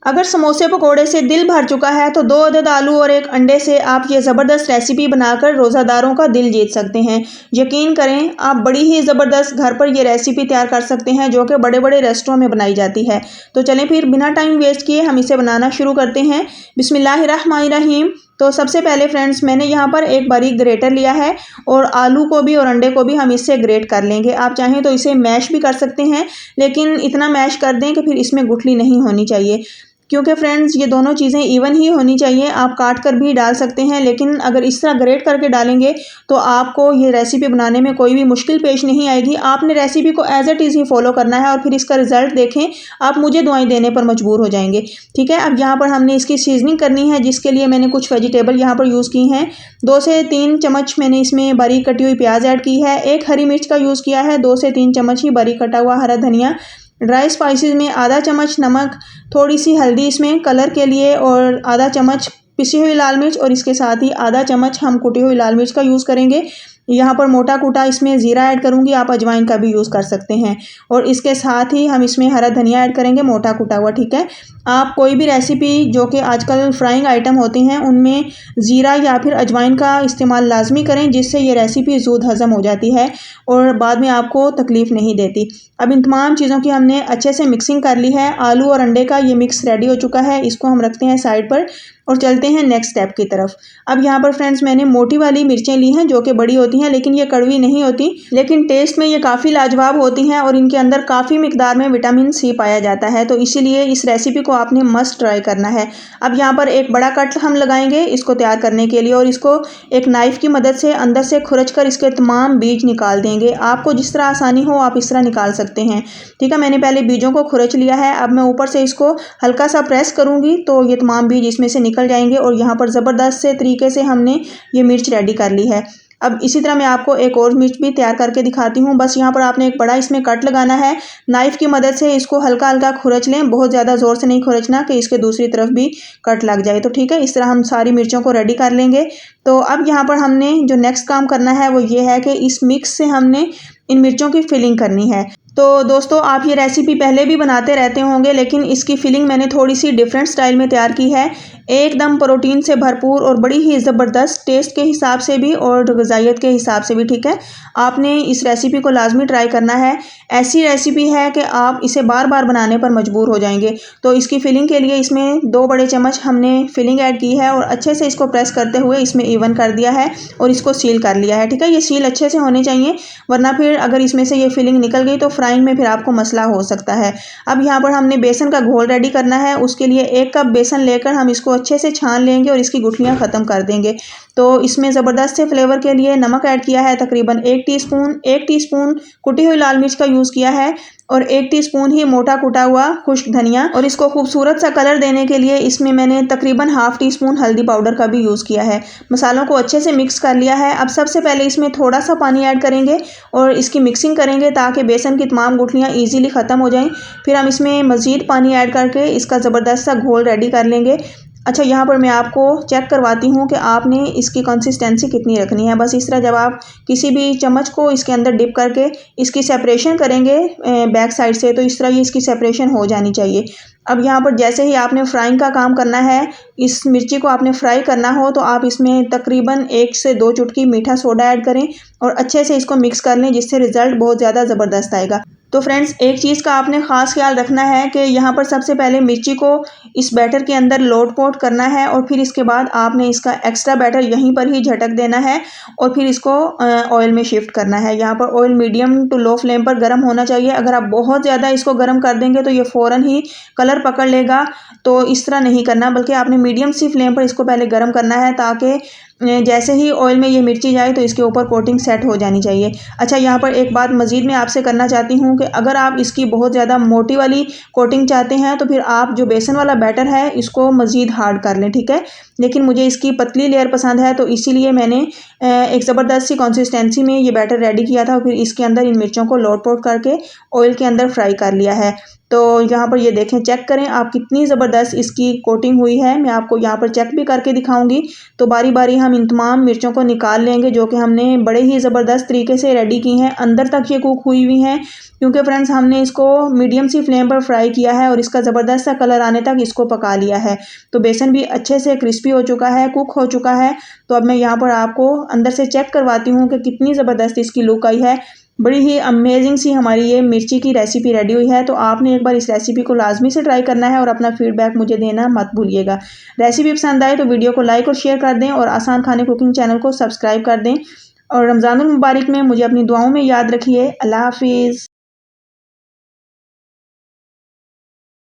अगर समोसे पकोड़े से दिल भर चुका है तो 2 अदद आलू और 1 अंडे से आप ये ज़बरदस्त रेसिपी बनाकर रोज़ादारों का दिल जीत सकते हैं। यकीन करें, आप बड़ी ही ज़बरदस्त घर पर ये रेसिपी तैयार कर सकते हैं जो कि बड़े-बड़े रेस्टोरों में बनाई जाती है। तो चलें फिर बिना टाइम वेस्ट किए हम इसे बनाना शुरू करते हैं। बिस्मिल्लाहिर्रहमानिर्रहीम। तो सबसे पहले फ्रेंड्स, मैंने यहाँ पर एक बारीक ग्रेटर लिया है और आलू को भी और अंडे को भी हम इससे ग्रेट कर लेंगे। आप चाहें तो इसे मैश भी कर सकते हैं, लेकिन इतना मैश कर दें कि फिर इसमें गुठली नहीं होनी चाहिए, क्योंकि फ्रेंड्स ये दोनों चीज़ें इवन ही होनी चाहिए। आप काट कर भी डाल सकते हैं, लेकिन अगर इस तरह ग्रेट करके डालेंगे तो आपको ये रेसिपी बनाने में कोई भी मुश्किल पेश नहीं आएगी। आपने रेसिपी को एज इट इज़ ही फॉलो करना है और फिर इसका रिजल्ट देखें, आप मुझे दुआएं देने पर मजबूर हो जाएंगे। ठीक है, अब यहाँ पर हमने इसकी सीजनिंग करनी है, जिसके लिए मैंने कुछ वेजिटेबल यहाँ पर यूज़ की हैं। 2 से 3 चम्मच मैंने इसमें बारीक कटी हुई प्याज ऐड की है। 1 हरी मिर्च का यूज़ किया है। 2 से 3 चम्मच ही बारीक कटा हुआ हरा धनिया। ड्राई स्पाइसेस में आधा चम्मच नमक, थोड़ी सी हल्दी इसमें कलर के लिए, और आधा चम्मच पिसी हुई लाल मिर्च, और इसके साथ ही आधा चम्मच हम कुटी हुई लाल मिर्च का यूज़ करेंगे। यहाँ पर मोटा कूटा इसमें ज़ीरा ऐड करूँगी, आप अजवाइन का भी यूज़ कर सकते हैं। और इसके साथ ही हम इसमें हरा धनिया ऐड करेंगे, मोटा कूटा हुआ। ठीक है, आप कोई भी रेसिपी जो कि आजकल फ्राइंग आइटम होती हैं उनमें ज़ीरा या फिर अजवाइन का इस्तेमाल लाजमी करें, जिससे ये रेसिपी ज़ूद हज़म हो जाती है और बाद में आपको तकलीफ़ नहीं देती। अब इन तमाम चीज़ों की हमने अच्छे से मिक्सिंग कर ली है। आलू और अंडे का ये मिक्स रेडी हो चुका है, इसको हम रखते हैं साइड पर और चलते हैं नेक्स्ट स्टेप की तरफ। अब यहाँ पर फ्रेंड्स मैंने मोटी वाली मिर्चें ली हैं जो कि बड़ी होती हैं, लेकिन ये कड़वी नहीं होती, लेकिन टेस्ट में ये काफ़ी लाजवाब होती हैं और इनके अंदर काफ़ी मिकदार में विटामिन सी पाया जाता है। तो इसीलिए इस रेसिपी को आपने मस्ट ट्राई करना है। अब यहाँ पर एक बड़ा कट हम लगाएंगे इसको तैयार करने के लिए, और इसको एक नाइफ़ की मदद से अंदर से खुरच कर इसके तमाम बीज निकाल देंगे। आपको जिस तरह आसानी हो आप इस तरह निकाल सकते हैं। ठीक है, मैंने पहले बीजों को खुरच लिया है। अब मैं ऊपर से इसको हल्का सा प्रेस करूँगी तो ये तमाम बीज इसमें से निकल जाएंगे, और यहाँ पर ज़बरदस्त से तरीके से हमने ये मिर्च रेडी कर ली है। अब इसी तरह मैं आपको एक और मिर्च भी तैयार करके दिखाती हूँ। बस यहाँ पर आपने एक बड़ा इसमें कट लगाना है। नाइफ़ की मदद से इसको हल्का हल्का खुरच लें, बहुत ज़्यादा ज़ोर से नहीं खुरचना कि इसके दूसरी तरफ भी कट लग जाए। तो ठीक है, इस तरह हम सारी मिर्चों को रेडी कर लेंगे। तो अब यहाँ पर हमने जो नेक्स्ट काम करना है वो ये है कि इस मिक्स से हमने इन मिर्चों की फिलिंग करनी है। तो दोस्तों, आप ये रेसिपी पहले भी बनाते रहते होंगे, लेकिन इसकी फिलिंग मैंने थोड़ी सी डिफरेंट स्टाइल में तैयार की है। एकदम प्रोटीन से भरपूर और बड़ी ही ज़बरदस्त, टेस्ट के हिसाब से भी और ग़िज़ाइयत के हिसाब से भी। ठीक है, आपने इस रेसिपी को लाजमी ट्राई करना है। ऐसी रेसिपी है कि आप इसे बार बार बनाने पर मजबूर हो जाएंगे। तो इसकी फिलिंग के लिए इसमें 2 बड़े चम्मच हमने फिलिंग ऐड की है और अच्छे से इसको प्रेस करते हुए इसमें इवन कर दिया है और इसको सील कर लिया है। ठीक है, ये सील अच्छे से होने चाहिए, वरना फिर अगर इसमें से ये फिलिंग निकल गई तो फ्राइंग में फिर आपको मसला हो सकता है। अब यहाँ पर हमने बेसन का घोल रेडी करना है। उसके लिए 1 कप बेसन लेकर हम इसको अच्छे से छान लेंगे और इसकी गुठलियाँ ख़त्म कर देंगे। तो इसमें ज़बरदस्त से फ्लेवर के लिए नमक ऐड किया है, तकरीबन 1 टीस्पून कुटी हुई लाल मिर्च का यूज़ किया है, और 1 टीस्पून ही मोटा कुटा हुआ खुश्क धनिया, और इसको खूबसूरत सा कलर देने के लिए इसमें मैंने तकरीबन ½ टीस्पून हल्दी पाउडर का भी यूज़ किया है। मसालों को अच्छे से मिक्स कर लिया है। अब सबसे पहले इसमें थोड़ा सा पानी ऐड करेंगे और इसकी मिक्सिंग करेंगे ताकि बेसन की तमाम गुठलियाँ ईजीली ख़त्म हो जाएं। फिर हम इसमें मज़ीद पानी ऐड करके इसका ज़बरदस्त सा घोल रेडी कर लेंगे। अच्छा, यहाँ पर मैं आपको चेक करवाती हूँ कि आपने इसकी कंसिस्टेंसी कितनी रखनी है। बस इस तरह जब आप किसी भी चम्मच को इसके अंदर डिप करके इसकी सेपरेशन करेंगे बैक साइड से, तो इस तरह ये इसकी सेपरेशन हो जानी चाहिए। अब यहाँ पर जैसे ही आपने फ्राइंग का काम करना है, इस मिर्ची को आपने फ्राई करना हो तो आप इसमें तकरीबन 1 से 2 चुटकी मीठा सोडा ऐड करें और अच्छे से इसको मिक्स कर लें, जिससे रिज़ल्ट बहुत ज़्यादा ज़बरदस्त आएगा। तो फ्रेंड्स, एक चीज़ का आपने ख़ास ख्याल रखना है कि यहाँ पर सबसे पहले मिर्ची को इस बैटर के अंदर लोट-पोट करना है और फिर इसके बाद आपने इसका एक्स्ट्रा बैटर यहीं पर ही झटक देना है और फिर इसको ऑयल में शिफ्ट करना है। यहाँ पर oil medium to low flame पर गर्म होना चाहिए। अगर आप बहुत ज़्यादा इसको गर्म कर देंगे तो ये फ़ौरन ही कलर पकड़ लेगा, तो इस तरह नहीं करना, बल्कि आपने मीडियम सी फ्लेम पर इसको पहले गर्म करना है ताकि जैसे ही ऑयल में ये मिर्ची जाए तो इसके ऊपर कोटिंग सेट हो जानी चाहिए। अच्छा, यहाँ पर एक बात मज़ीद मैं आपसे करना चाहती हूँ कि अगर आप इसकी बहुत ज़्यादा मोटी वाली कोटिंग चाहते हैं तो फिर आप जो बेसन वाला बैटर है इसको मज़ीद हार्ड कर लें। ठीक है, लेकिन मुझे इसकी पतली लेयर पसंद है, तो इसीलिए मैंने एक ज़बरदस्त सी कंसिस्टेंसी में ये बैटर रेडी किया था और फिर इसके अंदर इन मिर्चों को लोट-पोट करके ऑयल के अंदर फ्राई कर लिया है। तो यहाँ पर ये देखें, चेक करें आप कितनी ज़बरदस्त इसकी कोटिंग हुई है। मैं आपको यहाँ पर चेक भी करके दिखाऊंगी। तो बारी-बारी हम इन तमाम मिर्चों को निकाल लेंगे जो कि हमने बड़े ही ज़बरदस्त तरीके से रेडी की हैं। अंदर तक ये कुक हुई हुई हैं क्योंकि फ्रेंड्स हमने इसको मीडियम सी फ्लेम पर फ्राई किया है और इसका ज़बरदस्त सा कलर आने तक इसको पका लिया है। तो बेसन भी अच्छे से क्रिस्पी हो चुका है, कुक हो चुका है। तो अब मैं यहाँ पर आपको अंदर से चेक करवाती हूँ कि कितनी ज़बरदस्त इसकी लुक आई है। बड़ी ही अमेजिंग सी हमारी ये मिर्ची की रेसिपी रेडी हुई है। तो आपने एक बार इस रेसिपी को लाजमी से ट्राई करना है और अपना फीडबैक मुझे देना मत भूलिएगा। रेसिपी पसंद आए तो वीडियो को लाइक और शेयर कर दें और आसान खाने कुकिंग चैनल को सब्सक्राइब कर दें। और रमज़ानुल मुबारक में मुझे अपनी दुआओं में याद रखिए। अल्लाह हाफिज़।